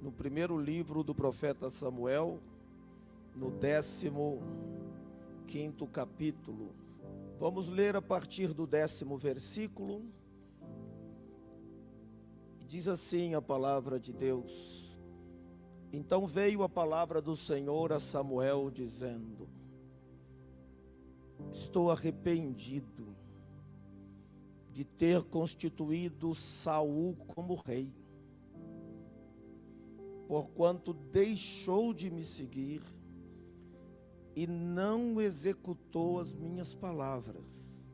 no primeiro livro do profeta Samuel, no 15º capítulo. Vamos ler a partir do 10º versículo. Diz assim a palavra de Deus: Então veio a palavra do Senhor a Samuel, dizendo: Estou arrependido de ter constituído Saul como rei, porquanto deixou de me seguir e não executou as minhas palavras.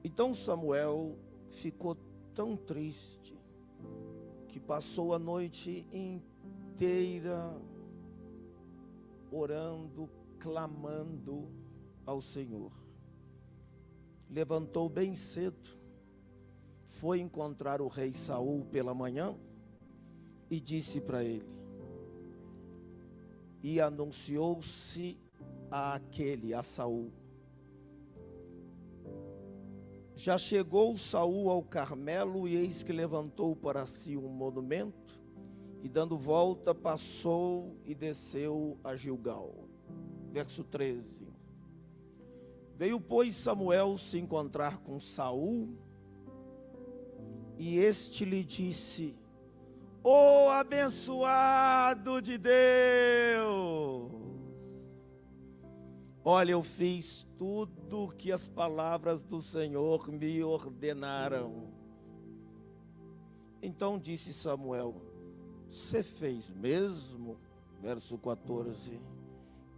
Então Samuel ficou tão triste que passou a noite inteira orando, clamando ao Senhor. Levantou bem cedo, foi encontrar o rei Saul pela manhã e disse para ele, e anunciou-se a Saul: Já chegou Saul ao Carmelo, e eis que levantou para si um monumento, e dando volta passou e desceu a Gilgal. Verso 13. Veio, pois, Samuel se encontrar com Saul, e este lhe disse: Ó abençoado de Deus, olha, eu fiz tudo que as palavras do Senhor me ordenaram. Então disse Samuel: Você fez mesmo? Verso 14.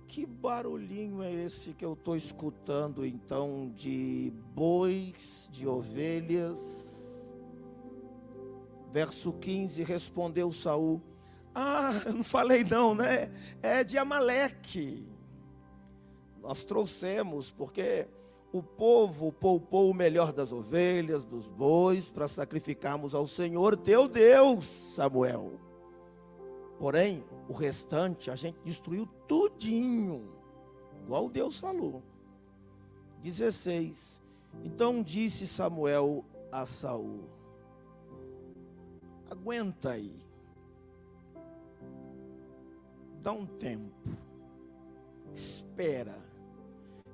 Que barulhinho é esse que eu estou escutando então, de bois, de ovelhas? Verso 15, respondeu Saul: eu não falei não, né? É de Amaleque. Nós trouxemos, porque o povo poupou o melhor das ovelhas, dos bois, para sacrificarmos ao Senhor teu Deus, Samuel. Porém, o restante a gente destruiu tudinho, igual Deus falou. 16. Então disse Samuel a Saul: Aguenta aí, dá um tempo, espera,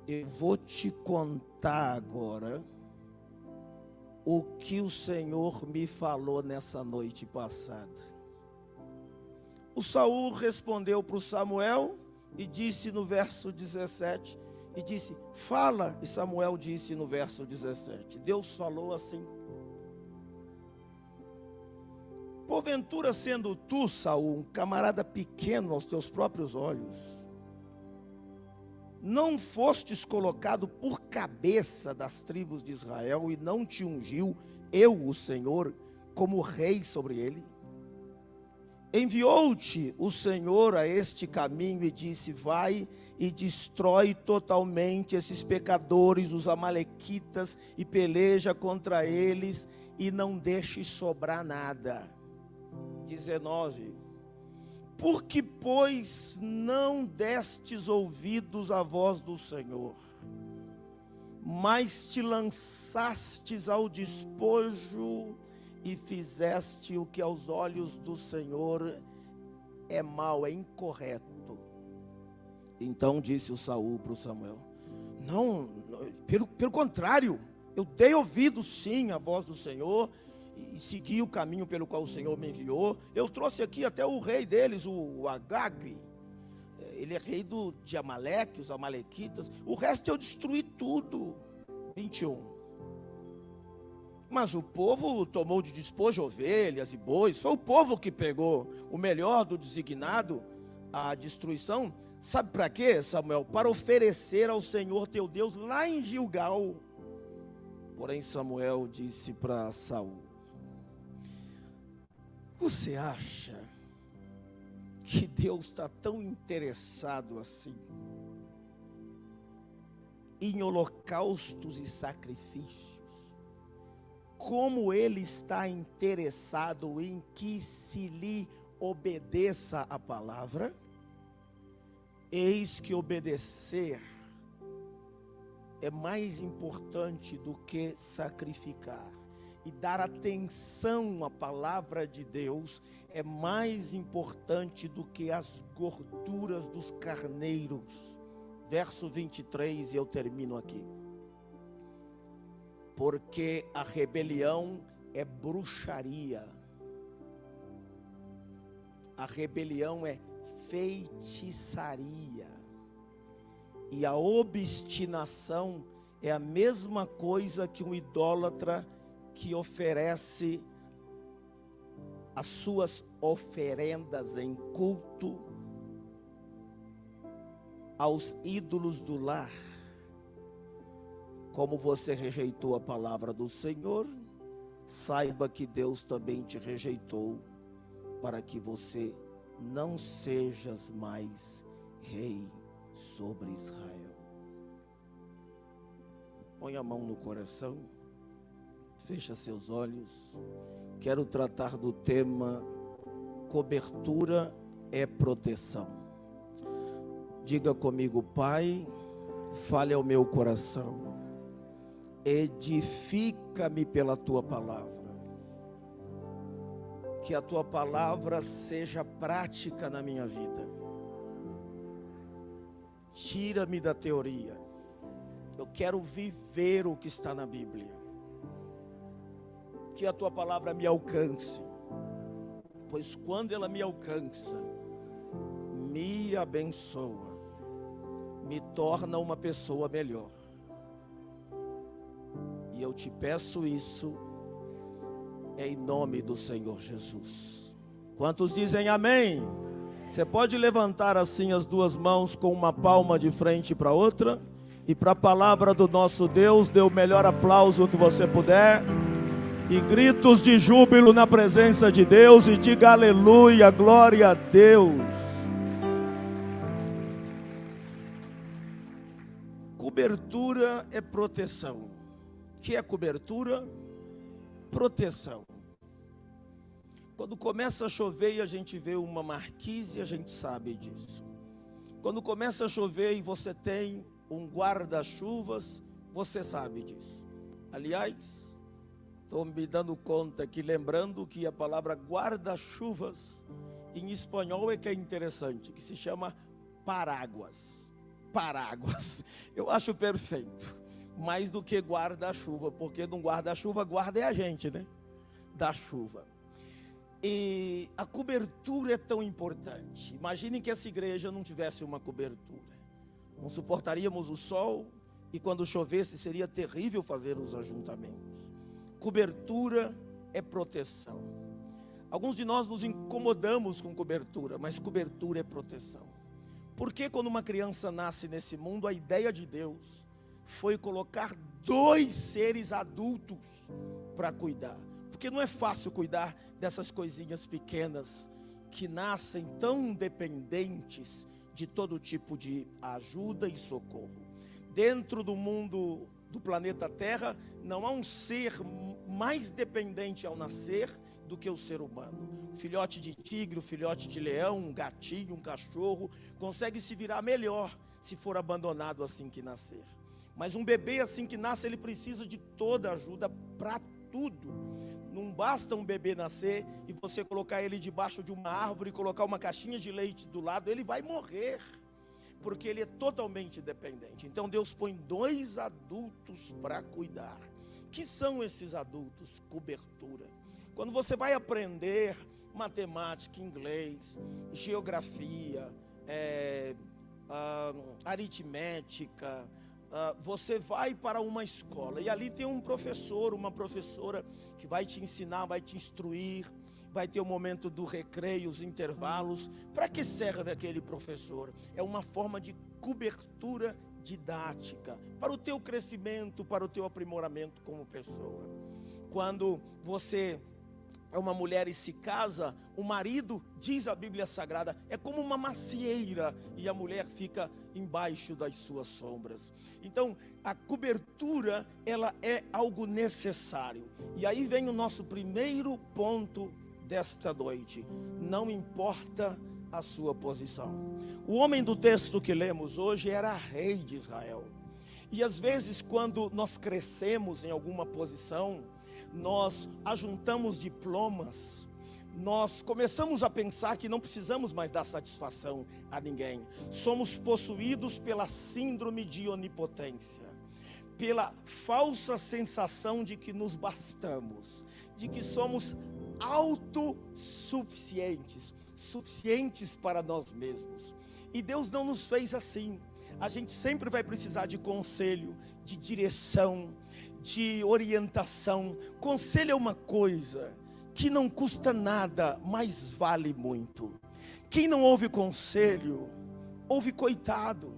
eu vou te contar agora o que o Senhor me falou nessa noite passada. O Saul respondeu para o Samuel e disse no verso 17, e disse: Fala. E Samuel disse no verso 17, Deus falou assim: Porventura, sendo tu, Saul, um camarada pequeno aos teus próprios olhos, não fostes colocado por cabeça das tribos de Israel, e não te ungiu eu, o Senhor, como rei sobre ele? Enviou-te o Senhor a este caminho e disse: Vai e destrói totalmente esses pecadores, os amalequitas, e peleja contra eles, e não deixe sobrar nada. 19. Porque, pois, não destes ouvidos à voz do Senhor, mas te lançastes ao despojo e fizeste o que aos olhos do Senhor é mau, é incorreto. Então disse o Saul para o Samuel: Não, pelo contrário, eu dei ouvido sim à voz do Senhor, e segui o caminho pelo qual o Senhor me enviou. Eu trouxe aqui até o rei deles, o Agag. Ele é rei de Amaleque, os amalequitas. O resto eu destruí tudo. 21. Mas o povo tomou de despojo ovelhas e bois. Foi o povo que pegou o melhor do designado, a destruição. Sabe para quê, Samuel? Para oferecer ao Senhor teu Deus lá em Gilgal. Porém Samuel disse para Saul: Você acha que Deus está tão interessado assim em holocaustos e sacrifícios, como Ele está interessado em que se lhe obedeça a palavra? Eis que obedecer é mais importante do que sacrificar. e dar atenção à palavra de Deus é mais importante do que as gorduras dos carneiros. Verso 23, e eu termino aqui. Porque a rebelião é bruxaria. A rebelião é feitiçaria. E a obstinação é a mesma coisa que um idólatra que oferece as suas oferendas em culto aos ídolos do lar. Como você rejeitou a palavra do Senhor, saiba que Deus também te rejeitou, para que você não sejas mais rei sobre Israel. Põe a mão no coração, fecha seus olhos. Quero tratar do tema cobertura é proteção. Diga comigo: Pai, fale ao meu coração, edifica-me pela tua palavra, que a tua palavra seja prática na minha vida. Tira-me da teoria, eu quero viver o que está na Bíblia. Que a tua palavra me alcance, pois quando ela me alcança, me abençoa, me torna uma pessoa melhor. E eu te peço isso em nome do Senhor Jesus. Quantos dizem amém? Você pode levantar assim as duas mãos com uma palma de frente para a outra, e para a palavra do nosso Deus, dê o melhor aplauso que você puder, e gritos de júbilo na presença de Deus, e diga aleluia, glória a Deus. Cobertura é proteção. O que é cobertura? Proteção. Quando começa a chover e a gente vê uma marquise, a gente sabe disso. Quando começa a chover e você tem um guarda-chuvas, você sabe disso. Aliás, estou me dando conta aqui, lembrando que a palavra guarda-chuvas em espanhol é que é interessante, que se chama paráguas. Paráguas, eu acho perfeito, mais do que guarda-chuva, porque no guarda-chuva, guarda é a gente, né? Da chuva. E a cobertura é tão importante. Imaginem que essa igreja não tivesse uma cobertura. Não suportaríamos o sol, e quando chovesse seria terrível fazer os ajuntamentos. Cobertura é proteção. Alguns de nós nos incomodamos com cobertura, mas cobertura é proteção. Porque quando uma criança nasce nesse mundo, a ideia de Deus foi colocar 2 seres adultos para cuidar. Porque não é fácil cuidar dessas coisinhas pequenas que nascem tão dependentes de todo tipo de ajuda e socorro. Dentro do mundo do planeta Terra, não há um ser mais dependente ao nascer do que o ser humano. O filhote de tigre, o filhote de leão, um gatinho, um cachorro, consegue se virar melhor se for abandonado assim que nascer. Mas um bebê assim que nasce, ele precisa de toda ajuda para tudo. Não basta um bebê nascer e você colocar ele debaixo de uma árvore e colocar uma caixinha de leite do lado, ele vai morrer, porque ele é totalmente dependente. Então Deus põe 2 adultos para cuidar. Que são esses adultos? Cobertura. Quando você vai aprender matemática, inglês, geografia, aritmética, você vai para uma escola e ali tem um professor, uma professora que vai te ensinar, vai te instruir, vai ter o momento do recreio, os intervalos. Para que serve aquele professor? É uma forma de cobertura didática, para o teu crescimento, para o teu aprimoramento como pessoa. Quando você é uma mulher e se casa, o marido, diz a Bíblia Sagrada, é como uma macieira, e a mulher fica embaixo das suas sombras. Então, a cobertura, ela é algo necessário. E aí vem o nosso primeiro ponto desta noite. Não importa a sua posição. O homem do texto que lemos hoje era rei de Israel. E às vezes, quando nós crescemos em alguma posição, nós ajuntamos diplomas, nós começamos a pensar que não precisamos mais dar satisfação a ninguém. Somos possuídos pela síndrome de onipotência, pela falsa sensação de que nos bastamos, de que somos autossuficientes, suficientes para nós mesmos. E Deus não nos fez assim. A gente sempre vai precisar de conselho, de direção, de orientação. Conselho é uma coisa que não custa nada, mas vale muito. Quem não ouve conselho, ouve coitado.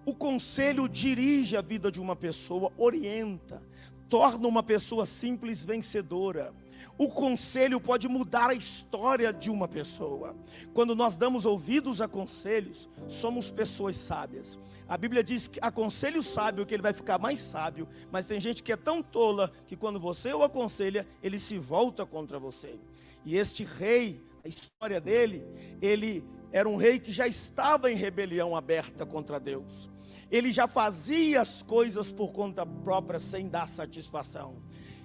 O conselho dirige a vida de uma pessoa, orienta, torna uma pessoa simples vencedora. O conselho pode mudar a história de uma pessoa. Quando nós damos ouvidos a conselhos, somos pessoas sábias. A Bíblia diz que aconselhe o sábio que ele vai ficar mais sábio. Mas tem gente que é tão tola que quando você o aconselha, ele se volta contra você. E este rei, a história dele, ele era um rei que já estava em rebelião aberta contra Deus. Ele já fazia as coisas por conta própria sem dar satisfação.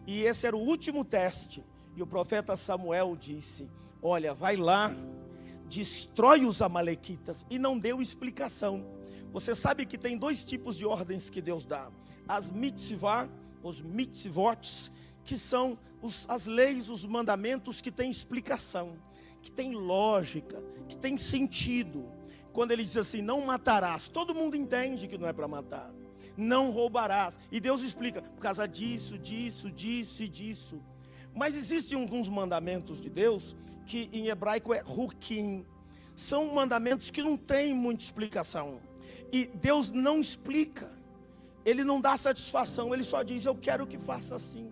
E esse era o último teste. E o profeta Samuel disse: olha, vai lá, destrói os amalequitas. E não deu explicação. Você sabe que tem dois tipos de ordens que Deus dá: as mitzvah, os mitzvots, que são as leis, os mandamentos que têm explicação, que têm lógica, que têm sentido. Quando ele diz assim, não matarás, todo mundo entende que não é para matar. Não roubarás, e Deus explica, por causa disso, disso, disso e disso. Mas existem alguns mandamentos de Deus, que em hebraico é hukim. São mandamentos que não têm muita explicação. E Deus não explica. Ele não dá satisfação, ele só diz, eu quero que faça assim.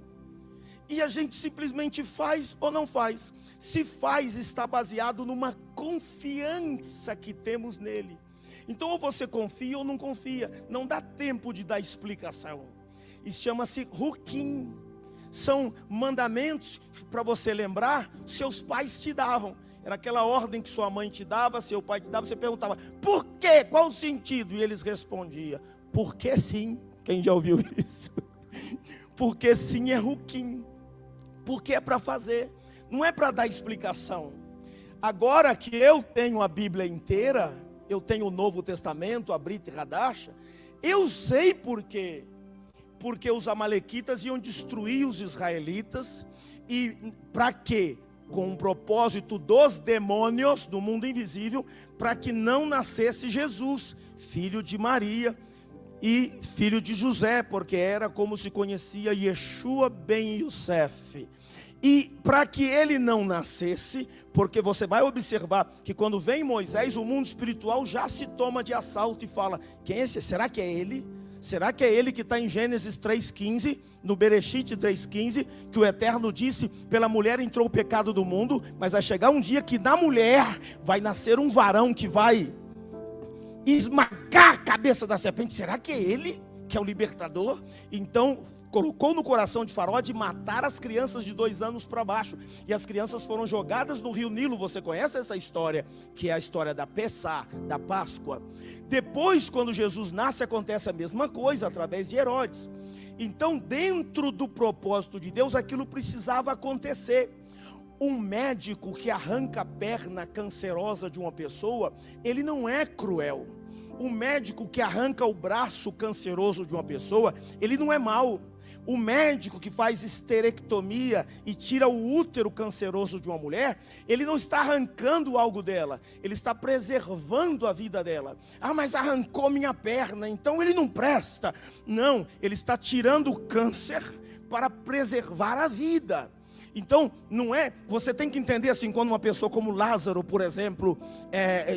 E a gente simplesmente faz ou não faz. Se faz, está baseado numa confiança que temos nele. Então ou você confia ou não confia. Não dá tempo de dar explicação. Isso chama-se hukim. São mandamentos para você lembrar, seus pais te davam. Era aquela ordem que sua mãe te dava, seu pai te dava, você perguntava, por quê? Qual o sentido? E eles respondiam, porque sim. Quem já ouviu isso? Porque sim é hukim. Porque é para fazer, não é para dar explicação. Agora que eu tenho a Bíblia inteira, eu tenho o Novo Testamento, a Brit Hadasha, eu sei por quê. Porque os amalequitas iam destruir os israelitas. E para quê? Com um propósito dos demônios do mundo invisível, para que não nascesse Jesus, filho de Maria e filho de José, porque era como se conhecia Yeshua ben Yosef. E para que ele não nascesse, porque você vai observar que quando vem Moisés, o mundo espiritual já se toma de assalto e fala, quem é esse? Será que é ele? Será que é ele que está em Gênesis 3,15, no Bereshit 3,15, que o Eterno disse, pela mulher entrou o pecado do mundo, mas vai chegar um dia que na mulher vai nascer um varão que vai esmagar a cabeça da serpente. Será que é ele que é o libertador? Então colocou no coração de Faraó de matar as crianças de 2 anos para baixo, e as crianças foram jogadas no rio Nilo. Você conhece essa história, que é a história da Pessá, da Páscoa. Depois, quando Jesus nasce, acontece a mesma coisa, através de Herodes. Então, dentro do propósito de Deus, aquilo precisava acontecer. Um médico que arranca a perna cancerosa de uma pessoa, ele não é cruel. Um médico que arranca o braço canceroso de uma pessoa, ele não é mau. O médico que faz esterectomia e tira o útero canceroso de uma mulher, ele não está arrancando algo dela, ele está preservando a vida dela. Ah, mas arrancou minha perna, então ele não presta. Não, ele está tirando o câncer para preservar a vida. Então, não é, você tem que entender assim, quando uma pessoa como Lázaro, por exemplo,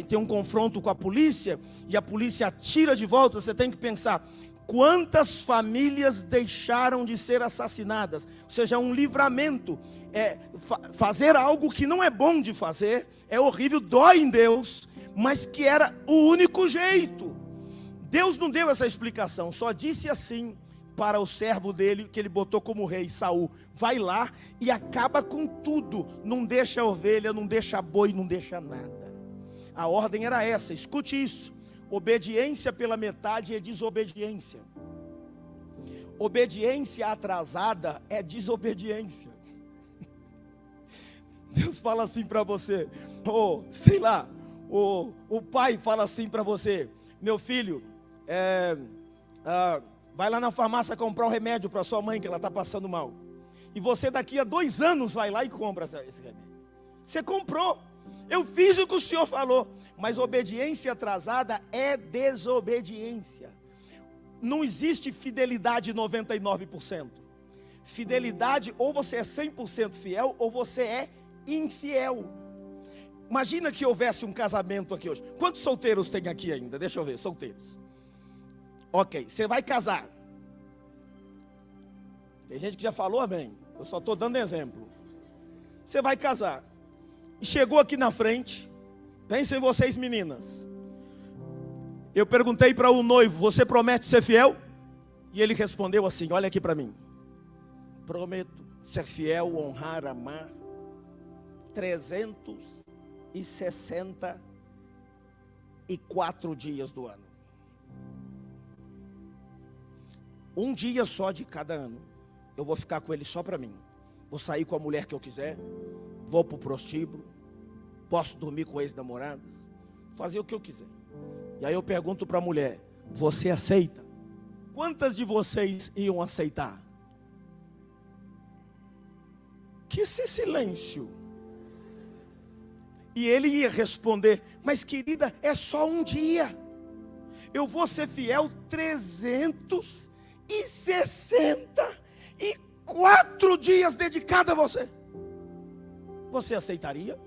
tem um confronto com a polícia, e a polícia atira de volta, você tem que pensar, quantas famílias deixaram de ser assassinadas? Ou seja, um livramento. Fazer algo que não é bom de fazer, é horrível, dói em Deus, mas que era o único jeito. Deus não deu essa explicação, só disse assim para o servo dele, que ele botou como rei, Saul, vai lá e acaba com tudo, não deixa ovelha, não deixa boi, não deixa nada. A ordem era essa, escute isso. Obediência pela metade é desobediência. Obediência atrasada é desobediência. Deus fala assim para você, ou sei lá, o pai fala assim para você: meu filho, vai lá na farmácia comprar um remédio para sua mãe que ela está passando mal. E você daqui a 2 anos vai lá e compra esse remédio. Você comprou. Eu fiz o que o Senhor falou. Mas obediência atrasada é desobediência. Não existe fidelidade 99%. Fidelidade, ou você é 100% fiel, ou você é infiel. Imagina que houvesse um casamento aqui hoje. Quantos solteiros tem aqui ainda? Deixa eu ver, solteiros. Ok, você vai casar. Tem gente que já falou amém. Eu só estou dando exemplo. Você vai casar. E chegou aqui na frente. Pensem vocês, meninas. Eu perguntei para o noivo: você promete ser fiel? E ele respondeu assim: olha aqui para mim. Prometo ser fiel, honrar, amar 364 dias do ano. Um dia só de cada ano eu vou ficar com ele só para mim. Vou sair com a mulher que eu quiser, vou para o prostíbulo, posso dormir com ex-namoradas, fazer o que eu quiser. E aí eu pergunto para a mulher: você aceita? Quantas de vocês iam aceitar? Que esse silêncio. E ele ia responder: mas querida, é só um dia. Eu vou ser fiel 364 dias dedicado a você. Você aceitaria?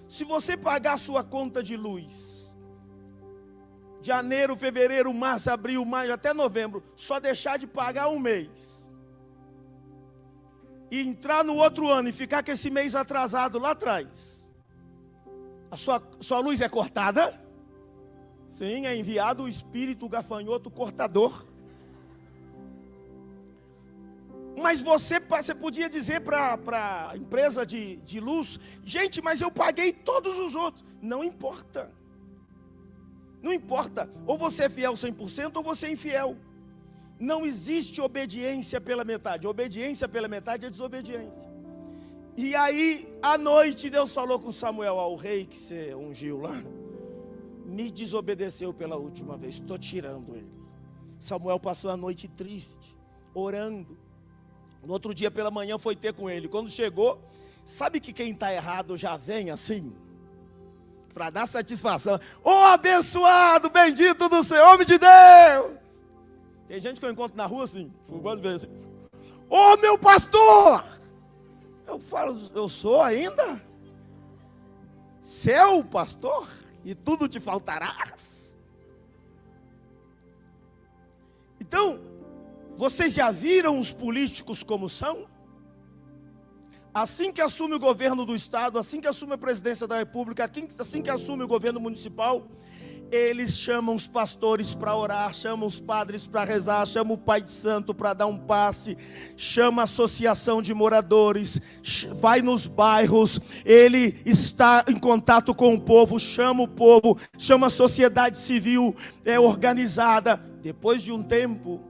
Se você pagar sua conta de luz, janeiro, fevereiro, março, abril, maio, até novembro, só deixar de pagar um mês, e entrar no outro ano e ficar com esse mês atrasado lá atrás, a sua luz é cortada? Sim, é enviado o espírito gafanhoto cortador. Mas você podia dizer para a empresa de luz: gente, mas eu paguei todos os outros. Não importa. Não importa. Ou você é fiel 100% ou você é infiel. Não existe obediência pela metade. Obediência pela metade é desobediência. E aí, à noite, Deus falou com Samuel: o rei que você ungiu lá me desobedeceu pela última vez, estou tirando ele. Samuel passou a noite triste, orando. No outro dia pela manhã foi ter com ele. Quando chegou, sabe que quem está errado já vem assim, para dar satisfação: abençoado, bendito do Senhor, homem de Deus. Tem gente que eu encontro na rua assim, fumando vez assim: meu pastor. Eu falo: eu sou ainda seu pastor, e tudo te faltarás. Então, vocês já viram os políticos como são? Assim que assume o governo do estado, assim que assume a presidência da república, assim que assume o governo municipal, eles chamam os pastores para orar, chamam os padres para rezar, chamam o pai de santo para dar um passe, chama a associação de moradores, vai nos bairros, ele está em contato com o povo, chama a sociedade civil organizada. Depois de um tempo,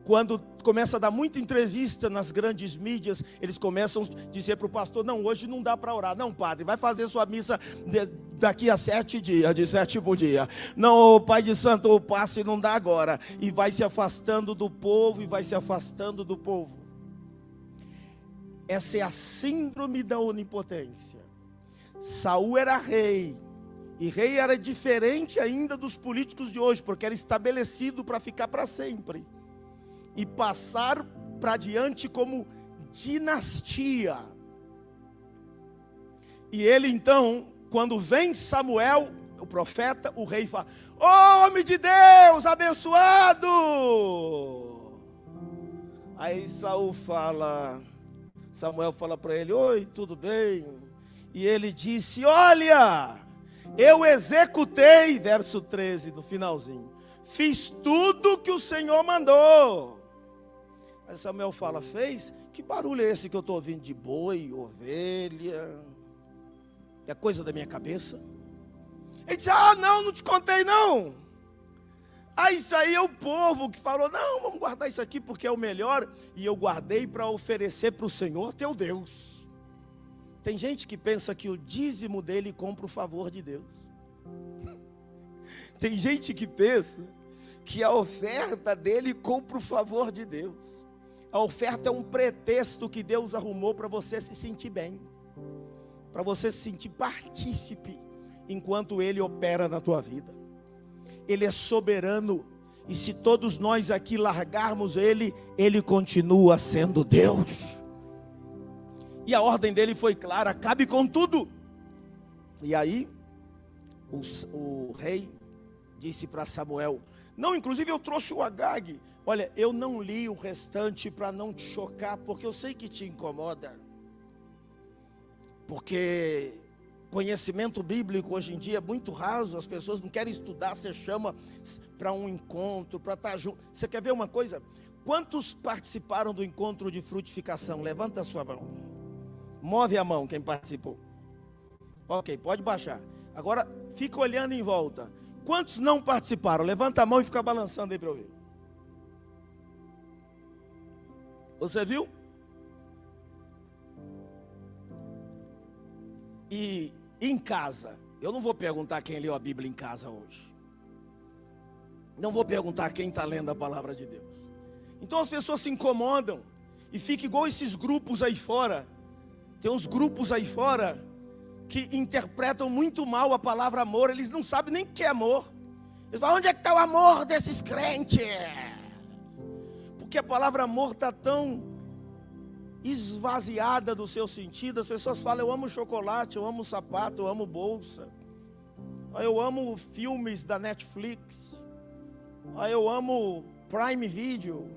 quando começa a dar muita entrevista nas grandes mídias, eles começam a dizer para o pastor: não, hoje não dá para orar. Não, padre, vai fazer sua missa daqui a 7 dias, de 7º dia. Não, pai de santo, o passe não dá agora. E vai se afastando do povo, Essa é a síndrome da onipotência. Saul era rei, e rei era diferente ainda dos políticos de hoje, porque era estabelecido para ficar para sempre e passar para diante como dinastia. E ele então, quando vem Samuel, o profeta, o rei fala: homem de Deus, abençoado. Aí Samuel fala para ele: oi, tudo bem? E ele disse: olha, eu executei, verso 13 do finalzinho, fiz tudo que o Senhor mandou. Aí Samuel fala: fez? Que barulho é esse que eu estou ouvindo de boi, ovelha? É coisa da minha cabeça? Ele disse: não te contei não. Isso aí é o povo que falou, não, vamos guardar isso aqui porque é o melhor. E eu guardei para oferecer para o Senhor teu Deus. Tem gente que pensa que o dízimo dele compra o favor de Deus. Tem gente que pensa que a oferta dele compra o favor de Deus. A oferta é um pretexto que Deus arrumou para você se sentir bem, para você se sentir partícipe enquanto Ele opera na tua vida. Ele é soberano, e se todos nós aqui largarmos Ele, Ele continua sendo Deus. E a ordem dele foi clara: acabe com tudo. E aí, o rei disse para Samuel, não, inclusive eu trouxe o Agag. Olha, eu não li o restante para não te chocar, porque eu sei que te incomoda. Porque conhecimento bíblico hoje em dia é muito raso, as pessoas não querem estudar, você chama para um encontro, para estar junto. Você quer ver uma coisa? Quantos participaram do encontro de frutificação? Levanta a sua mão. Move a mão quem participou. Ok, pode baixar. Agora fica olhando em volta. Quantos não participaram? Levanta a mão e fica balançando aí para eu ver. Você viu? E em casa, eu não vou perguntar quem leu a Bíblia em casa hoje. Não vou perguntar quem está lendo a palavra de Deus. Então as pessoas se incomodam e ficam igual esses grupos aí fora. Tem uns grupos aí fora que interpretam muito mal a palavra amor. Eles não sabem nem o que é amor. Eles falam, onde é que está o amor desses crentes? Porque a palavra amor está tão esvaziada do seu sentido. As pessoas falam, eu amo chocolate, eu amo sapato, eu amo bolsa, eu amo filmes da Netflix, eu amo Prime Video,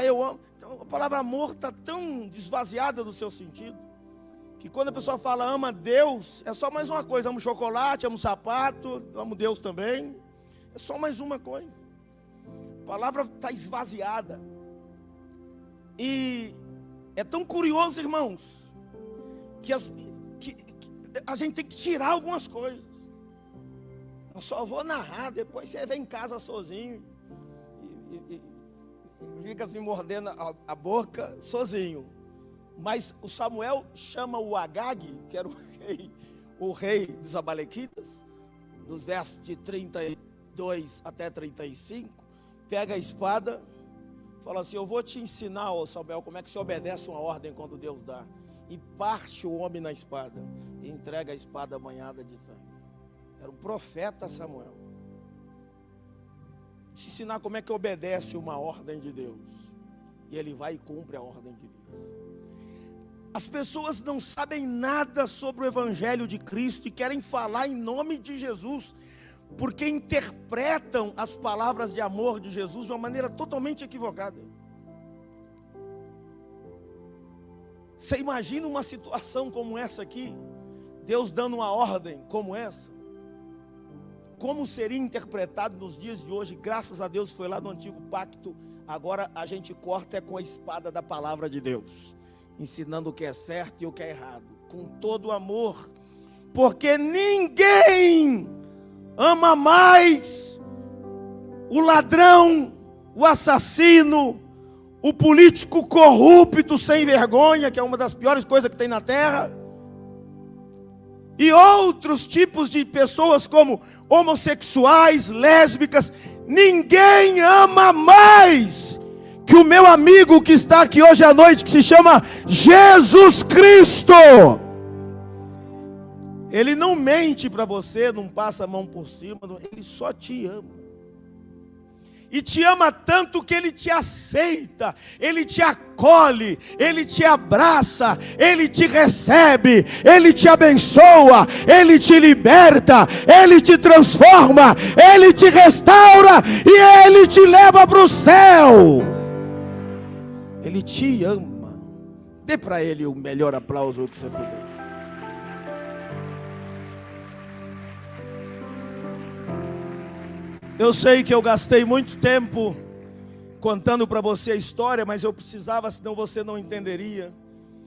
eu amo. Então, a palavra amor está tão esvaziada do seu sentido, que quando a pessoa fala ama Deus, é só mais uma coisa. Amo chocolate, amo sapato, amo Deus também. É só mais uma coisa. A palavra está esvaziada. E é tão curioso, irmãos, que a gente tem que tirar algumas coisas. Eu só vou narrar, depois você vem em casa sozinho e fica assim mordendo a boca sozinho. Mas o Samuel chama o Agag, que era o rei dos Amalequitas, dos versos de 32 até 35, pega a espada, fala assim, eu vou te ensinar, ô Samuel, como é que se obedece uma ordem quando Deus dá. E parte o homem na espada, e entrega a espada banhada de sangue. Era um profeta Samuel. Te ensinar como é que obedece uma ordem de Deus. E ele vai e cumpre a ordem de Deus. As pessoas não sabem nada sobre o Evangelho de Cristo e querem falar em nome de Jesus, porque interpretam as palavras de amor de Jesus de uma maneira totalmente equivocada. Você imagina uma situação como essa aqui, Deus dando uma ordem como essa? Como seria interpretado nos dias de hoje? Graças a Deus foi lá no antigo pacto, agora a gente corta com a espada da palavra de Deus, ensinando o que é certo e o que é errado, com todo amor, porque ninguém ama mais o ladrão, o assassino, o político corrupto sem vergonha, que é uma das piores coisas que tem na terra, e outros tipos de pessoas como homossexuais, lésbicas. Ninguém ama mais que o meu amigo que está aqui hoje à noite, que se chama Jesus Cristo. Ele não mente para você, não passa a mão por cima, ele só te ama. E te ama tanto que ele te aceita, ele te acolhe, ele te abraça, ele te recebe, ele te abençoa, ele te liberta, ele te transforma, ele te restaura e ele te leva para o céu. Ele te ama. Dê para ele o melhor aplauso que você puder. Eu sei que eu gastei muito tempo contando para você a história, mas eu precisava, senão você não entenderia.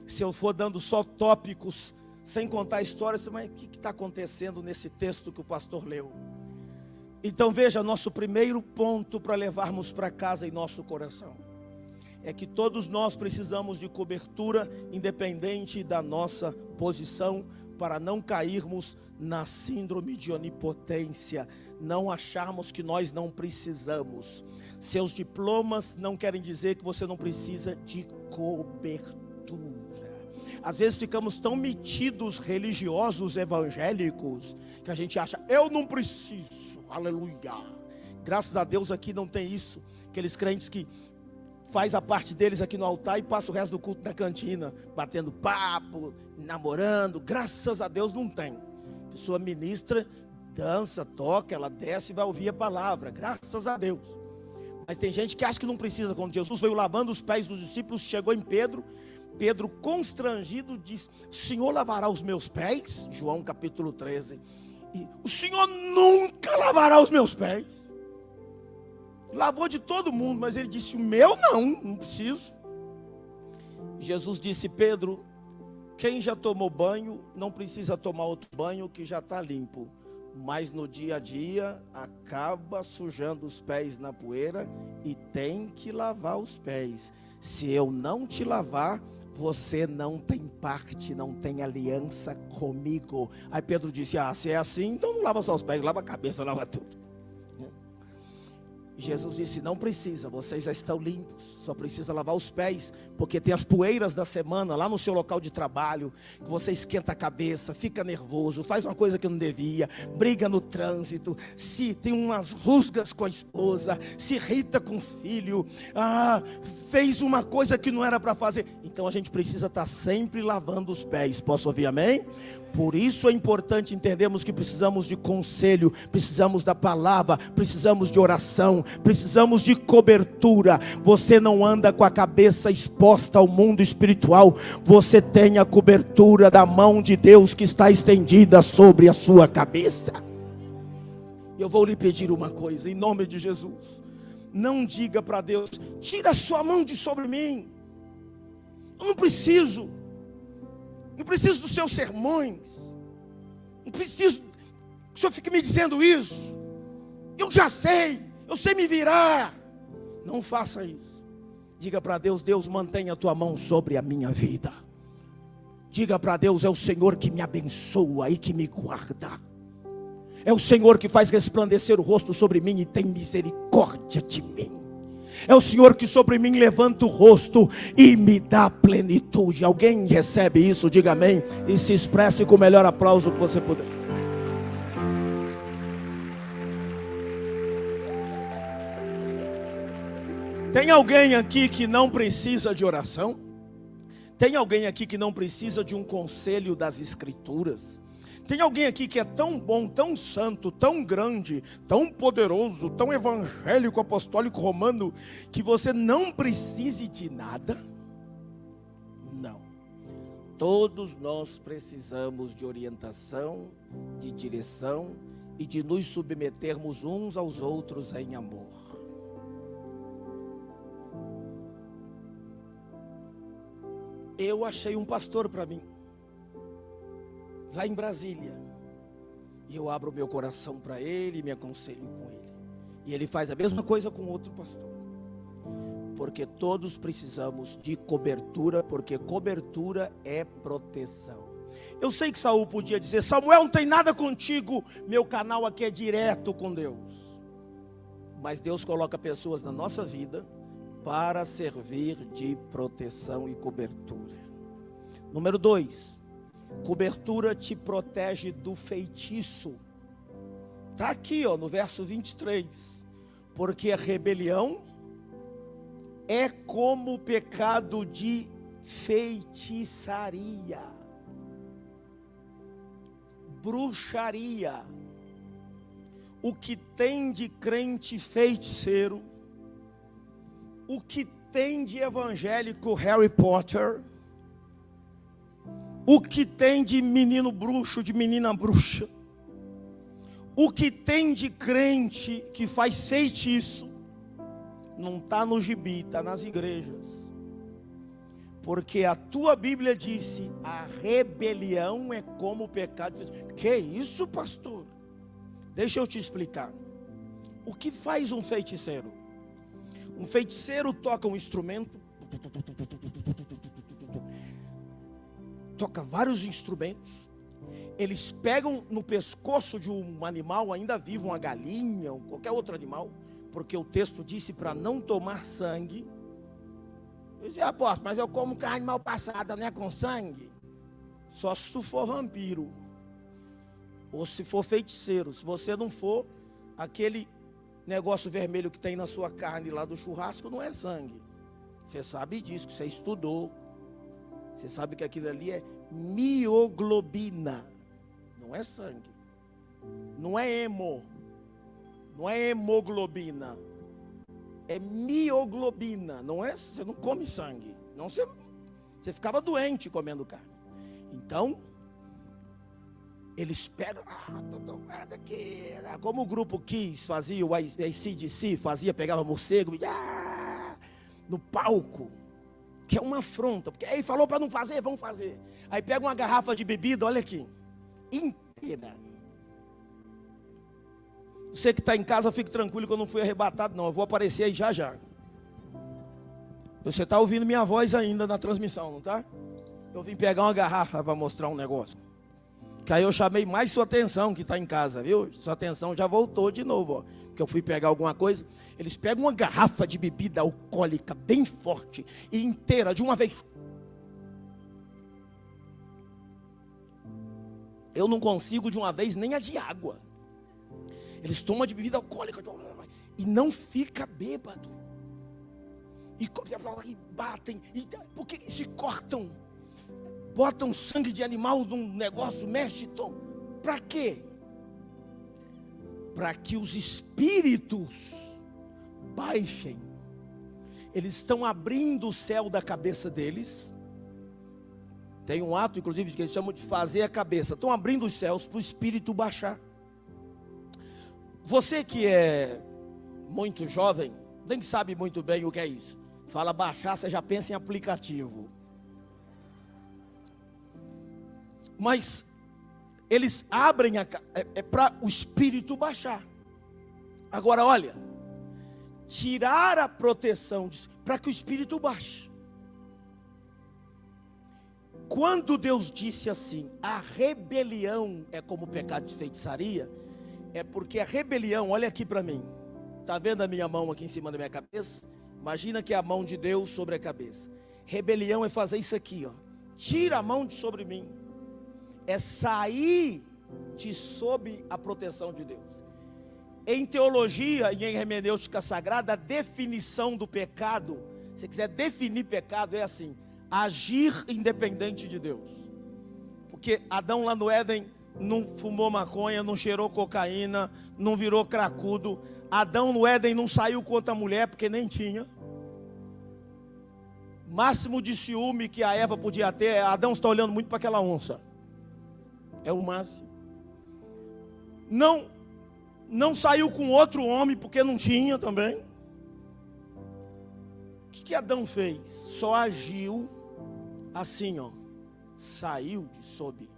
Se eu for dando só tópicos, sem contar a história, você, mas o que está acontecendo nesse texto que o pastor leu? Então veja, nosso primeiro ponto para levarmos para casa em nosso coração é que todos nós precisamos de cobertura, independente da nossa posição, para não cairmos na síndrome de onipotência, não acharmos que nós não precisamos. Seus diplomas não querem dizer que você não precisa de cobertura. Às vezes ficamos tão metidos religiosos evangélicos que a gente acha, eu não preciso, aleluia. Graças a Deus aqui não tem isso. Aqueles crentes que faz a parte deles aqui no altar e passa o resto do culto na cantina, batendo papo, namorando. Graças a Deus não tem. A pessoa ministra, dança, toca, ela desce e vai ouvir a palavra, graças a Deus. Mas tem gente que acha que não precisa. Quando Jesus veio lavando os pés dos discípulos, chegou em Pedro, Pedro constrangido disse, o Senhor lavará os meus pés? João capítulo 13. E o Senhor nunca lavará os meus pés. Lavou de todo mundo, mas ele disse, o meu não preciso. Jesus disse, Pedro, quem já tomou banho, não precisa tomar outro banho que já está limpo. Mas no dia a dia, acaba sujando os pés na poeira e tem que lavar os pés. Se eu não te lavar, você não tem parte, não tem aliança comigo. Aí Pedro disse, se é assim, então não lava só os pés, lava a cabeça, lava tudo. Jesus disse, não precisa, vocês já estão limpos, só precisa lavar os pés, porque tem as poeiras da semana lá no seu local de trabalho, que você esquenta a cabeça, fica nervoso, faz uma coisa que não devia, briga no trânsito, se tem umas rusgas com a esposa, se irrita com o filho, fez uma coisa que não era para fazer. Então a gente precisa estar sempre lavando os pés. Posso ouvir amém? Por isso é importante entendermos que precisamos de conselho, precisamos da palavra, precisamos de oração, precisamos de cobertura. Você não anda com a cabeça exposta ao mundo espiritual, você tem a cobertura da mão de Deus que está estendida sobre a sua cabeça. Eu vou lhe pedir uma coisa, em nome de Jesus, não diga para Deus, tira a sua mão de sobre mim, eu não preciso dos seus sermões, não preciso que o Senhor fique me dizendo isso, eu já sei, eu sei me virar. Não faça isso. Diga para Deus, Deus, mantenha a tua mão sobre a minha vida. Diga para Deus, é o Senhor que me abençoa e que me guarda, é o Senhor que faz resplandecer o rosto sobre mim e tem misericórdia de mim. É o Senhor que sobre mim levanta o rosto e me dá plenitude. Alguém recebe isso? Diga amém. E se expresse com o melhor aplauso que você puder. Tem alguém aqui que não precisa de oração? Tem alguém aqui que não precisa de um conselho das Escrituras? Tem alguém aqui que é tão bom, tão santo, tão grande, tão poderoso, tão evangélico, apostólico, romano, que você não precise de nada? Não. Todos nós precisamos de orientação, de direção e de nos submetermos uns aos outros em amor. Eu achei um pastor para mim, lá em Brasília, e eu abro meu coração para ele, me aconselho com ele, e ele faz a mesma coisa com outro pastor, porque todos precisamos de cobertura, porque cobertura é proteção. Eu sei que Saul podia dizer, Samuel, não tem nada contigo, meu canal aqui é direto com Deus, mas Deus coloca pessoas na nossa vida para servir de proteção e cobertura. Número 2, cobertura te protege do feitiço. Está aqui no verso 23. Porque a rebelião é como o pecado de feitiçaria, bruxaria. O que tem de crente feiticeiro, o que tem de evangélico Harry Potter, o que tem de menino bruxo, de menina bruxa, o que tem de crente que faz feitiço, não está no gibi, está nas igrejas. Porque a tua Bíblia disse, a rebelião é como o pecado. Que isso, pastor? Deixa eu te explicar. O que faz um feiticeiro? Um feiticeiro toca um instrumento, toca vários instrumentos. Eles pegam no pescoço de um animal ainda vivo, uma galinha ou qualquer outro animal, porque o texto disse para não tomar sangue. Eu disse, apóstolo, mas eu como carne mal passada, não é com sangue? Só se tu for vampiro, ou se for feiticeiro. Se você não for, aquele negócio vermelho que tem na sua carne lá do churrasco não é sangue. Você sabe disso, que você estudou. Você sabe que aquilo ali é mioglobina. Não é sangue. Não é hemo. Não é hemoglobina. É mioglobina. Não é, você não come sangue. Não, você ficava doente comendo carne. Então, eles pegam, como o grupo Kiss fazia, o AC/DC fazia, pegava morcego, no palco, que é uma afronta, porque aí falou para não fazer, vamos fazer. Aí pega uma garrafa de bebida, olha aqui, inteira. Você que está em casa, fique tranquilo que eu não fui arrebatado não, eu vou aparecer aí já já. Você está ouvindo minha voz ainda na transmissão, não está? Eu vim pegar uma garrafa para mostrar um negócio. Que aí eu chamei mais sua atenção que está em casa, viu? Sua atenção já voltou de novo, ó. Porque eu fui pegar alguma coisa. Eles pegam uma garrafa de bebida alcoólica bem forte e inteira de uma vez. Eu não consigo de uma vez nem a de água. Eles tomam de bebida alcoólica e não fica bêbado. E batem, porque se cortam. Botam sangue de animal num negócio, mexe, para quê? Para que os espíritos baixem. Eles estão abrindo o céu da cabeça deles. Tem um ato, inclusive, que eles chamam de fazer a cabeça. Estão abrindo os céus para o espírito baixar. Você que é muito jovem, nem sabe muito bem o que é isso. Fala baixar, você já pensa em aplicativo. Mas eles abrem para o espírito baixar. Agora olha, tirar a proteção para que o espírito baixe. Quando Deus disse assim, a rebelião é como o pecado de feitiçaria, é porque a rebelião, olha aqui para mim, está vendo a minha mão aqui em cima da minha cabeça? Imagina que é a mão de Deus sobre a cabeça. Rebelião é fazer isso aqui, ó. Tira a mão de sobre mim. É sair de sob a proteção de Deus. Em teologia e em hermenêutica sagrada, a definição do pecado, se você quiser definir pecado, é assim: agir independente de Deus. Porque Adão lá no Éden não fumou maconha, não cheirou cocaína, não virou cracudo. Adão no Éden não saiu com outra mulher porque nem tinha. Máximo de ciúme que a Eva podia ter, Adão está olhando muito para aquela onça. É o máximo. Não saiu com outro homem porque não tinha também. O que Adão fez? Só agiu assim, ó. Saiu de sob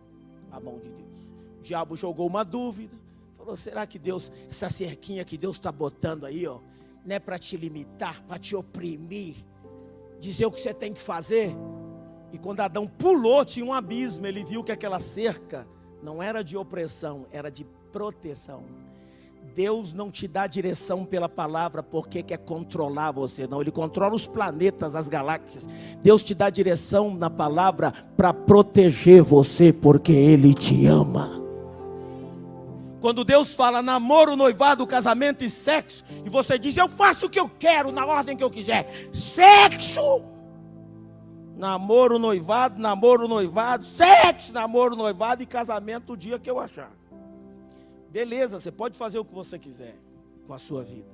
a mão de Deus. O diabo jogou uma dúvida. Falou, será que Deus, essa cerquinha que Deus está botando aí, ó, não é para te limitar, para te oprimir, dizer o que você tem que fazer? E quando Adão pulou, tinha um abismo. Ele viu que aquela cerca não era de opressão, era de proteção. Deus não te dá direção pela palavra porque quer controlar você, não. Ele controla os planetas, as galáxias. Deus te dá direção na palavra para proteger você, porque Ele te ama. Quando Deus fala namoro, noivado, casamento e sexo, e você diz, eu faço o que eu quero, na ordem que eu quiser. Sexo! Namoro, noivado, sexo, namoro, noivado e casamento o dia que eu achar. Beleza, você pode fazer o que você quiser com a sua vida.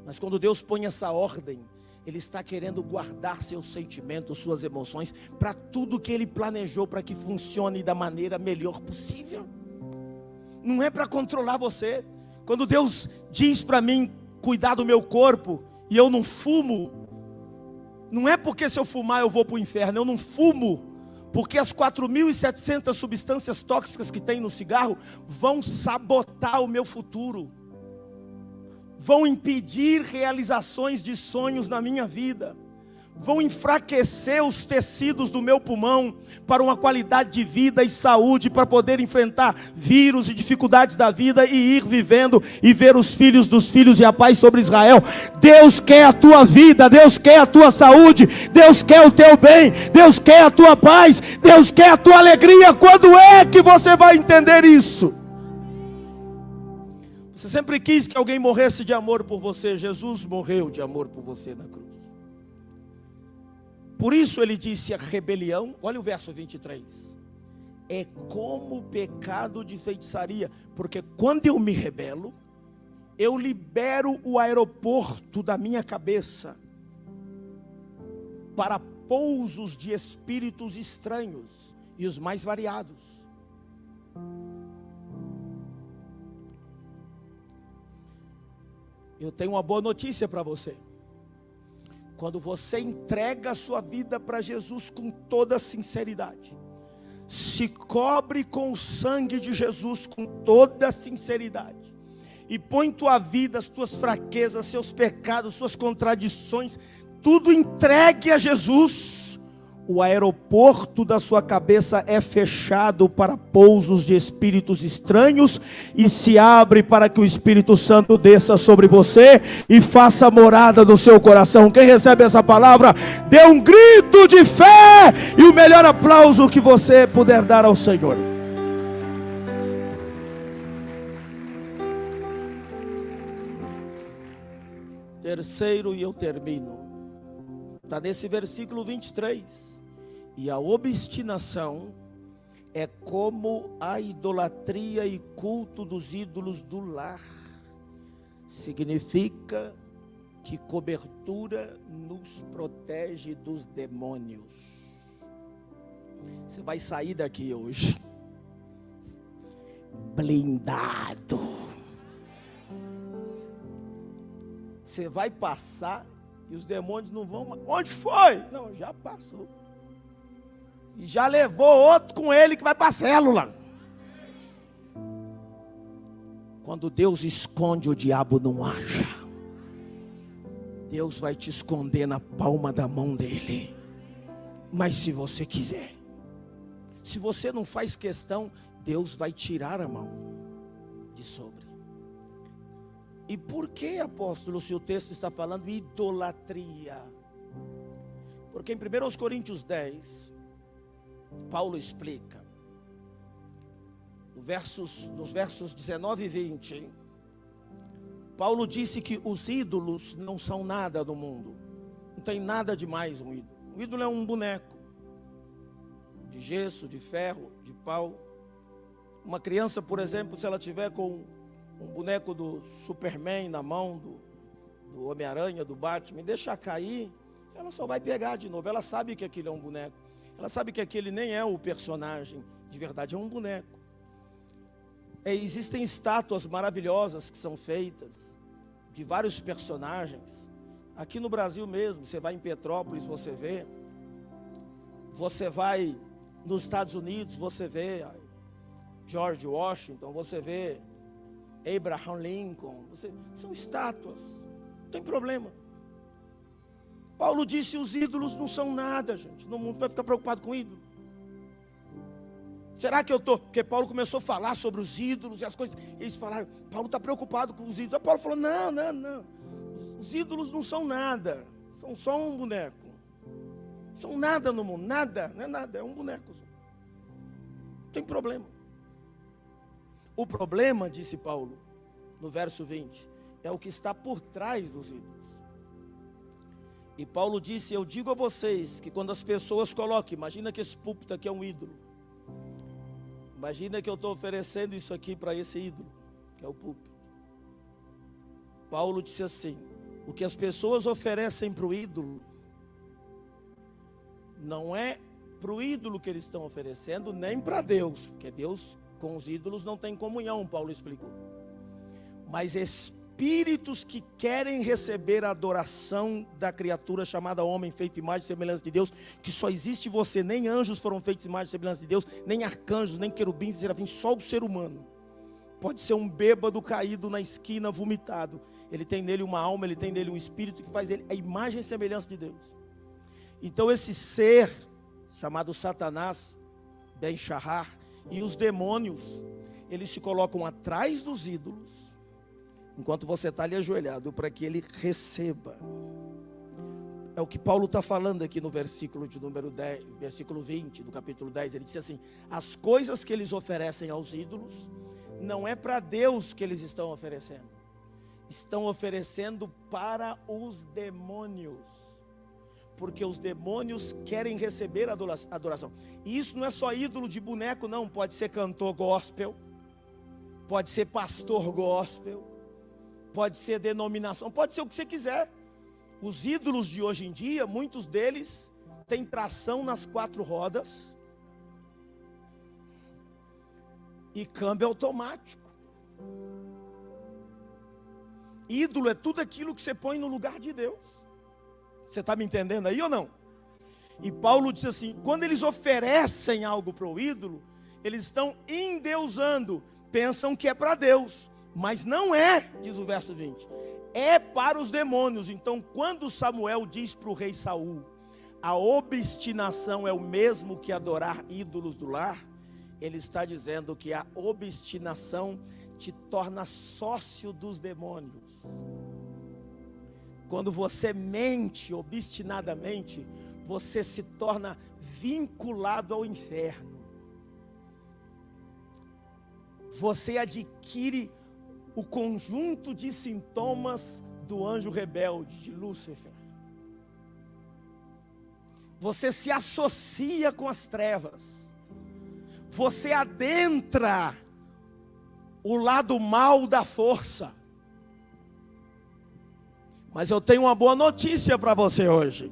Mas quando Deus põe essa ordem, Ele está querendo guardar seus sentimentos, suas emoções, para tudo que Ele planejou para que funcione da maneira melhor possível. Não é para controlar você. Quando Deus diz para mim cuidar do meu corpo e eu não fumo, não é porque se eu fumar eu vou para o inferno. Eu não fumo porque as 4.700 substâncias tóxicas que tem no cigarro vão sabotar o meu futuro. vão impedir realizações de sonhos na minha vida, vão enfraquecer os tecidos do meu pulmão para uma qualidade de vida e saúde, para poder enfrentar vírus e dificuldades da vida e ir vivendo e ver os filhos dos filhos e a paz sobre Israel. Deus quer a tua vida, Deus quer a tua saúde, Deus quer o teu bem, Deus quer a tua paz, Deus quer a tua alegria. Quando é que você vai entender isso? Você sempre quis que alguém morresse de amor por você. Jesus morreu de amor por você na cruz. Por isso ele disse: a rebelião, olha o verso 23, é como pecado de feitiçaria, porque quando eu me rebelo, eu libero o aeroporto da minha cabeça para pousos de espíritos estranhos e os mais variados. Eu tenho uma boa notícia para você. Quando você entrega a sua vida para Jesus com toda sinceridade, se cobre com o sangue de Jesus com toda sinceridade, e põe tua vida, as tuas fraquezas, seus pecados, suas contradições, tudo entregue a Jesus, o aeroporto da sua cabeça é fechado para pousos de espíritos estranhos e se abre para que o Espírito Santo desça sobre você e faça morada no seu coração. Quem recebe essa palavra, dê um grito de fé e o melhor aplauso que você puder dar ao Senhor. Terceiro, e eu termino, está nesse versículo 23. E a obstinação é como a idolatria e culto dos ídolos do lar. Significa que cobertura nos protege dos demônios. Você vai sair daqui hoje blindado. Você vai passar e os demônios não vão. Onde foi? Não, já passou. E já levou outro com ele que vai para a célula. Quando Deus esconde, o diabo não acha. Deus vai te esconder na palma da mão dele. Mas se você quiser, se você não faz questão, Deus vai tirar a mão de sobre. E por que, apóstolo, se o texto está falando idolatria? Porque em 1 Coríntios 10, Paulo explica, nos versos 19 e 20, Paulo disse que os ídolos não são nada no mundo. Não tem nada demais um ídolo. O ídolo é um boneco de gesso, de ferro, de pau. Uma criança, por exemplo, se ela tiver com um boneco do Superman na mão, do Homem-Aranha, do Batman, deixar cair, ela só vai pegar de novo. Ela sabe que aquilo é um boneco. Ela sabe que aquele nem é o personagem de verdade, é um boneco. Existem estátuas maravilhosas que são feitas de vários personagens. Aqui no Brasil mesmo, você vai em Petrópolis, você vê. Você vai nos Estados Unidos, você vê George Washington, você vê Abraham Lincoln, são estátuas, não tem problema. Paulo disse: os ídolos não são nada, gente. No mundo vai ficar preocupado com ídolo. Será que eu estou? Porque Paulo começou a falar sobre os ídolos e as coisas. Eles falaram: Paulo está preocupado com os ídolos. Aí Paulo falou: não. Os ídolos não são nada. São só um boneco. São nada no mundo. Nada, não é nada. É um boneco. Não tem problema. O problema, disse Paulo, no verso 20, é o que está por trás dos ídolos. E Paulo disse: eu digo a vocês que quando as pessoas colocam, imagina que esse púlpito aqui é um ídolo. Imagina que eu estou oferecendo isso aqui para esse ídolo, que é o púlpito. Paulo disse assim: o que as pessoas oferecem para o ídolo, não é para o ídolo que eles estão oferecendo, nem para Deus, porque Deus com os ídolos não tem comunhão, Paulo explicou. Mas espíritos que querem receber a adoração da criatura chamada homem, feito imagem e semelhança de Deus, que só existe você, nem anjos foram feitos imagem e semelhança de Deus, nem arcanjos, nem querubins e serafins, só o ser humano. Pode ser um bêbado caído na esquina, vomitado. Ele tem nele uma alma, ele tem nele um espírito que faz ele a imagem e semelhança de Deus. Então esse ser chamado Satanás, Ben-Shahar, e os demônios, eles se colocam atrás dos ídolos, enquanto você está ali ajoelhado, para que ele receba. É o que Paulo está falando aqui no versículo de número 10, versículo 20 do capítulo 10. Ele diz assim: as coisas que eles oferecem aos ídolos, não é para Deus que eles estão oferecendo, estão oferecendo para os demônios, porque os demônios querem receber adoração. E isso não é só ídolo de boneco, não. Pode ser cantor gospel, pode ser pastor gospel, pode ser denominação, pode ser o que você quiser. Os ídolos de hoje em dia, muitos deles têm tração nas 4 rodas e câmbio automático. Ídolo é tudo aquilo que você põe no lugar de Deus. Você está me entendendo aí ou não? E Paulo diz assim: quando eles oferecem algo para o ídolo, eles estão endeusando, pensam que é para Deus, mas não é, diz o verso 20, é para os demônios. Então quando Samuel diz para o rei Saul, a obstinação é o mesmo que adorar ídolos do lar, ele está dizendo que a obstinação te torna sócio dos demônios. Quando você mente obstinadamente, você se torna vinculado ao inferno. Você adquire o conjunto de sintomas do anjo rebelde, de Lúcifer. Você se associa com as trevas. Você adentra o lado mal da força. Mas eu tenho uma boa notícia para você hoje.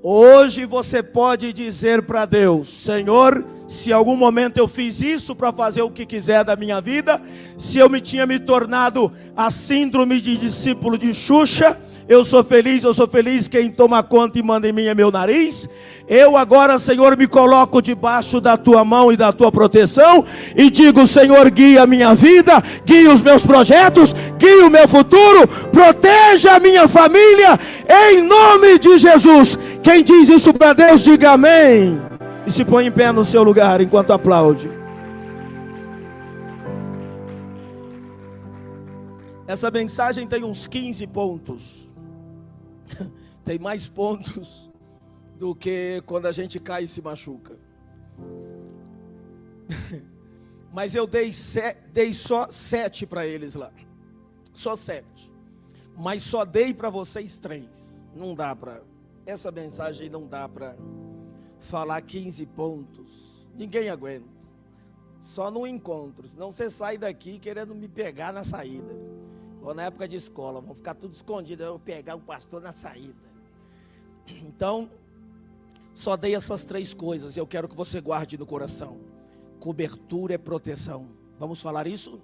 Hoje você pode dizer para Deus: Senhor, se em algum momento eu fiz isso para fazer o que quiser da minha vida, se eu tinha me tornado a síndrome de discípulo de Xuxa, eu sou feliz, quem toma conta e manda em mim é meu nariz. Eu agora, Senhor, me coloco debaixo da tua mão e da tua proteção e digo: Senhor, guia a minha vida, guia os meus projetos, guia o meu futuro, proteja a minha família, em nome de Jesus. Quem diz isso para Deus, diga amém. E se põe em pé no seu lugar enquanto aplaude. Essa mensagem tem uns 15 pontos. Tem mais pontos do que quando a gente cai e se machuca. Mas eu dei só 7 para eles lá. Só 7. Mas só dei para vocês 3. Não dá para... Essa mensagem não dá para falar 15 pontos. Ninguém aguenta. Só no encontro. Senão você sai daqui querendo me pegar na saída. Ou na época de escola. Vão ficar tudo escondido. Eu vou pegar o pastor na saída. Então, só dei essas 3 coisas. Eu quero que você guarde no coração. Cobertura é proteção. Vamos falar isso?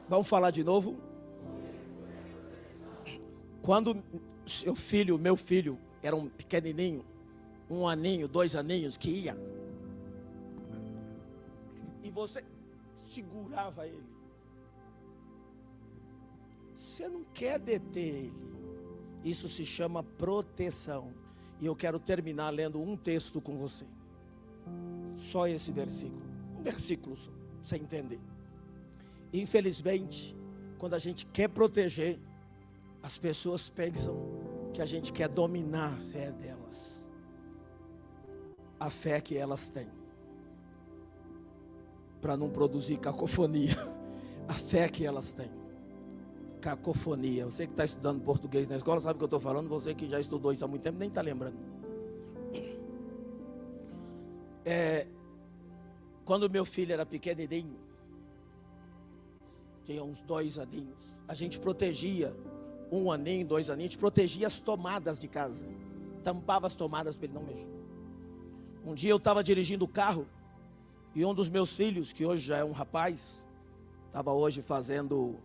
Vamos falar de novo? Quando meu filho era um pequenininho, 1 aninho, 2 aninhos, que ia, e você segurava ele, você não quer deter ele. Isso se chama proteção. E eu quero terminar lendo um texto com você. Só esse versículo. Um versículo só, pra você entender. Infelizmente, quando a gente quer proteger, as pessoas pensam que a gente quer dominar a fé delas. A fé que elas têm. Para não produzir cacofonia. A fé que elas têm. Cacofonia. Você que está estudando português na escola sabe o que eu estou falando. Você que já estudou isso há muito tempo nem está lembrando. Quando meu filho era pequenininho, tinha uns 2 aninhos, a gente protegia, 1 aninho, 2 aninhos, a gente protegia as tomadas de casa, tampava as tomadas para ele não mexer. Um dia eu estava dirigindo o carro e um dos meus filhos, que hoje já é um rapaz, estava hoje fazendo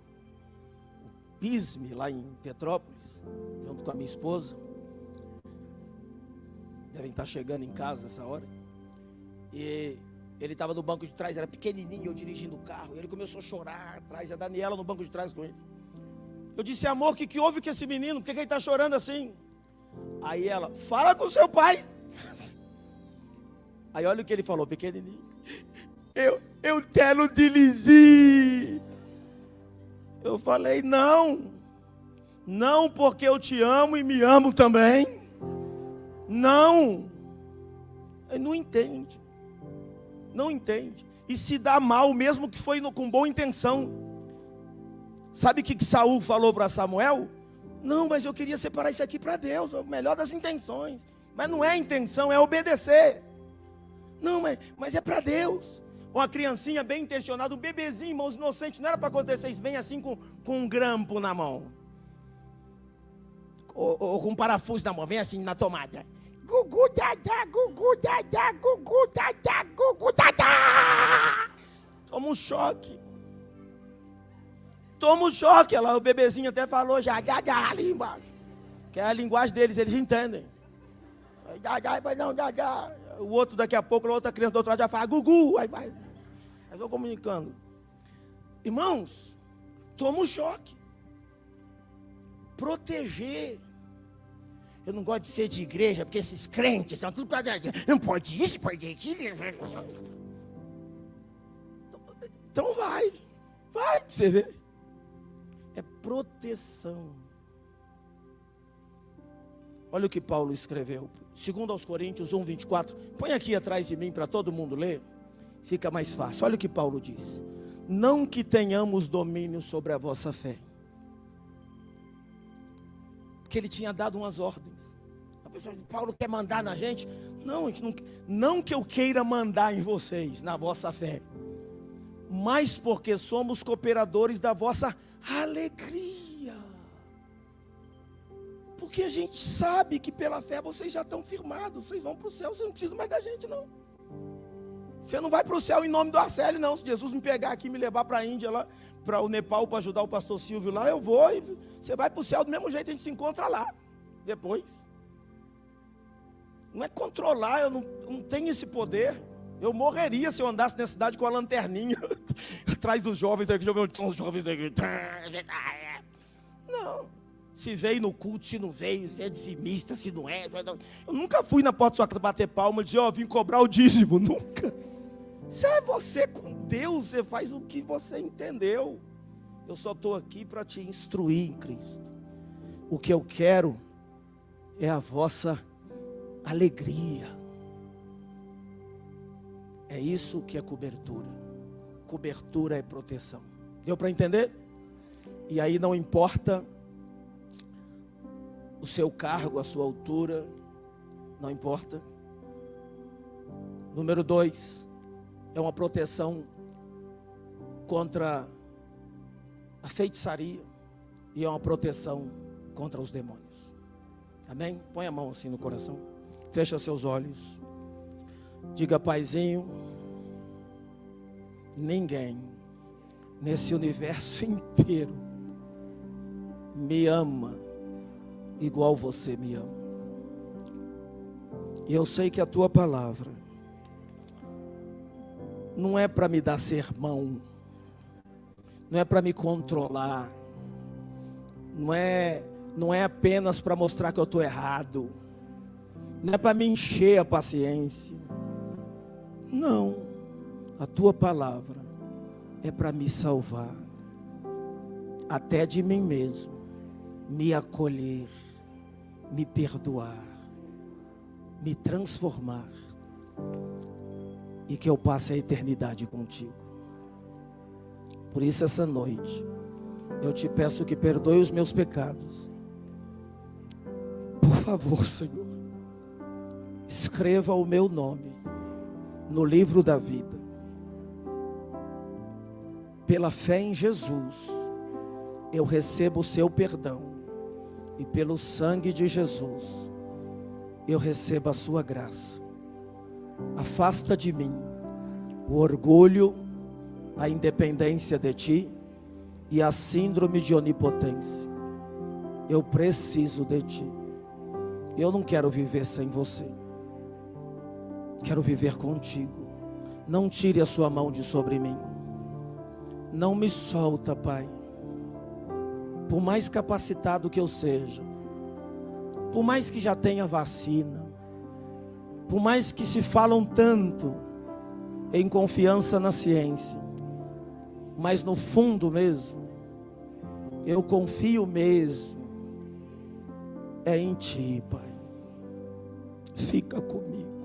PISME lá em Petrópolis, junto com a minha esposa. Devem estar chegando em casa essa hora. E Ele estava no banco de trás, era pequenininho, eu dirigindo o carro. Ele começou a chorar atrás, a Daniela no banco de trás com ele. Eu disse: amor, o que houve com esse menino? Por que ele está chorando assim? Aí ela: fala com seu pai. Aí olha o que ele falou, pequenininho: eu quero dirigir. Eu falei: não, porque eu te amo e me amo também. Não. Ele não entende. Não entende. E se dá mal, mesmo que foi com boa intenção. Sabe o que Saul falou para Samuel? Não, mas eu queria separar isso aqui para Deus, o melhor das intenções. Mas não é intenção, é obedecer. Não, mas é para Deus. Uma criancinha bem intencionada, um bebezinho, mãos inocentes, não era para acontecer isso, bem assim com um grampo na mão. Ou com um parafuso na mão, vem assim na tomada. Gugu dadá, gugu dadá, gugu dadá, gugu dadá. Toma um choque. Toma um choque. O bebezinho até falou já ali embaixo. Que é a linguagem deles, eles entendem. O outro daqui a pouco, a outra criança do outro lado já fala gugu. Aí vou comunicando. Irmãos, toma um choque. Proteger. Eu não gosto de ser de igreja, porque esses crentes são tudo quadradinhos. Não pode isso, pode aquilo. Então vai, você vê. É proteção. Olha o que Paulo escreveu. 2 Coríntios 1:24. Põe aqui atrás de mim para todo mundo ler. Fica mais fácil. Olha o que Paulo diz. Não que tenhamos domínio sobre a vossa fé. Que ele tinha dado umas ordens. A pessoa diz: Paulo quer mandar na gente? Não que eu queira mandar em vocês, na vossa fé, mas porque somos cooperadores da vossa alegria. Porque a gente sabe que pela fé vocês já estão firmados, vocês vão para o céu, vocês não precisam mais da gente não. Você não vai para o céu em nome do Arcélio não. Se Jesus me pegar aqui e me levar para a Índia lá, para o Nepal, para ajudar o pastor Silvio lá, eu vou, e você vai para o céu do mesmo jeito, a gente se encontra lá, depois. Não é controlar, eu não tenho esse poder. Eu morreria se eu andasse nessa cidade com a lanterninha, atrás dos jovens aqui, os jovens aqui. Não, se veio no culto, se não veio, se é dizimista, se não é. Eu nunca fui na porta da sua casa bater palma e dizer: vim cobrar o dízimo, nunca. Se é você com Deus, você faz o que você entendeu. Eu só estou aqui para te instruir em Cristo. O que eu quero é a vossa alegria. É isso que é cobertura. Cobertura é proteção. Deu para entender? E aí não importa o seu cargo, a sua altura, não importa. Número 2. É uma proteção contra a feitiçaria e é uma proteção contra os demônios. Amém? Põe a mão assim no coração. Fecha seus olhos. Diga: Paizinho, ninguém nesse universo inteiro me ama igual você me ama. E eu sei que a tua palavra não é para me dar sermão, não é para me controlar, não é apenas para mostrar que eu estou errado, não é para me encher a paciência. Não, a tua palavra é para me salvar, até de mim mesmo, me acolher, me perdoar, me transformar, e que eu passe a eternidade contigo. Por isso essa noite eu te peço que perdoe os meus pecados. Por favor, Senhor, escreva o meu nome no livro da vida. Pela fé em Jesus, eu recebo o seu perdão, e pelo sangue de Jesus, eu recebo a sua graça. Afasta de mim o orgulho, a independência de ti e a síndrome de onipotência. Eu preciso de ti. Eu não quero viver sem você. Quero viver contigo. não tire a sua mão de sobre mim. Não me solta, Pai. Por mais capacitado que eu seja, por mais que já tenha vacina, por mais que se falam tanto em confiança na ciência, mas no fundo mesmo, eu confio mesmo é em Ti, Pai. Fica comigo.